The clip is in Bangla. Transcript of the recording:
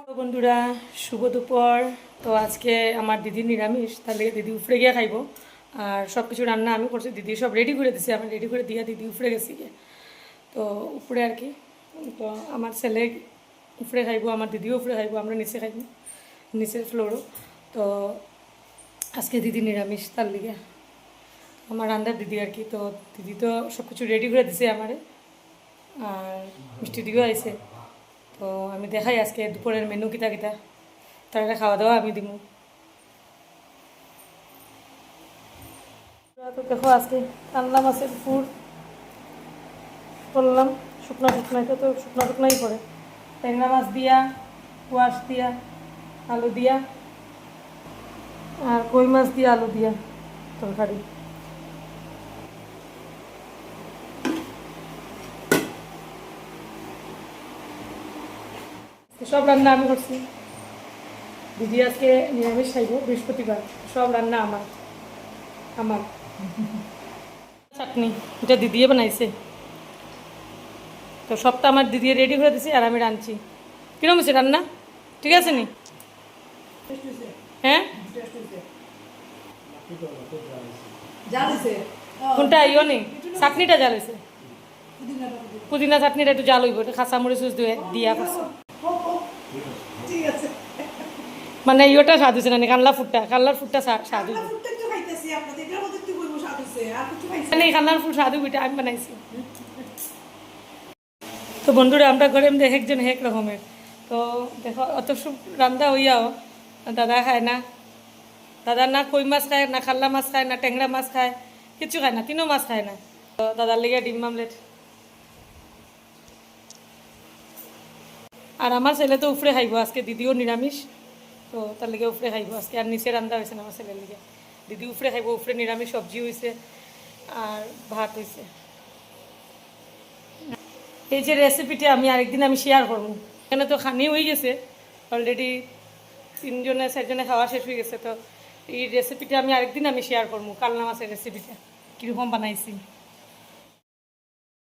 তো বন্ধুরা শুভ দুপুর। তো আজকে আমার দিদি নিরামিষ, তাহলে দিদি উফরে গিয়ে খাইব। আর সব কিছু রান্না আমি করছি, দিদি সব রেডি করে দিছি, আমি রেডি করে দিয়া দিদি উফরে গেছি গিয়ে। তো উপরে আর কি, তো আমার ছেলে উপরে খাইব, আমার দিদিও উপরে খাইব, আমরা নিচে খাইব, নিচের ফ্লোরও। তো আজকে দিদি নিরামিষ, তার লিগে আমার রান্নার দিদি আর কি। তো দিদি তো সব কিছু রেডি করে দিছে আমারে, আর মিষ্টি দিও আইছে। তো আমি দেখাই আজকে দুপুরের মেনু কিতা কিতা, তারা খাওয়া দাওয়া আমি দিব। তো দেখো আজকে কানলা মাছের ফুল করলাম, শুকনো শুকনো, এটা তো শুকনো শুকনোই পড়ে। ট্যাংরা মাছ দিয়া, কোয়াশ দিয়া, আলু দিয়া, আর কই মাছ দিয়া আলু দিয়া তরকারি। সব রান্না আমি করছি, দিদি আজকে নিরামিষ খাইব বৃহস্পতিবার, সব রান্না আমার আমার চাটনি এটা দিদিয়ে বানাইছে। তো সবটা আমার দিদি রেডি করে দিছি, আর আমি রাঁধছি। কিরম হয়েছে রান্না? ঠিক আছে নি? হ্যাঁ, কোনটা ইও নেই, চাটনিটা জাল হয়েছে, পুদিনা চাটনিটা একটু জাল হইব, এটা কাঁচা মরিচ দিয়া করছে। মানে ইয়েটা স্বাদ হয়েছে না, কানলা ফুটটা স্বাদ হইব, মানে কানলার ফুল স্বাদ হইব, এটা আমি বানাইছি। তো বন্ধুরা আমরা ঘরে একজন এক রকমের। তো দেখো অত সব রান্না হইয়াও দাদা খায় না, দাদা না কই মাছ খায়, না খাল্লা মাছ খায়, না ট্যাংরা মাছ খায়, কিছু খায় না, তিনও মাছ খায় না। তো দাদার লেগে ডিম আমলেট। আর আমার ছেলে তো উফরে খাইব আজকে, দিদিও নিরামিষ, তো তার লেগে উফরে খাইব আজকে। আর নিচে রান্না হয়েছে না আমার ছেলের লেগে, দিদি উফরে খাইব, উফরে নিরামিষ সবজি হয়েছে আর ভাত হয়েছে। এই যে রেসিপিটা আমি আরেকদিন আমি শেয়ার করবো, এখানে তো খানি হয়ে গেছে অলরেডি, 3-4জনে খাওয়া শেষ হয়ে গেছে। তো এই রেসিপিটা আমি আরেকদিন আমি শেয়ার করবো, কালনা মাছের রেসিপিটা কীরকম বানাইছি।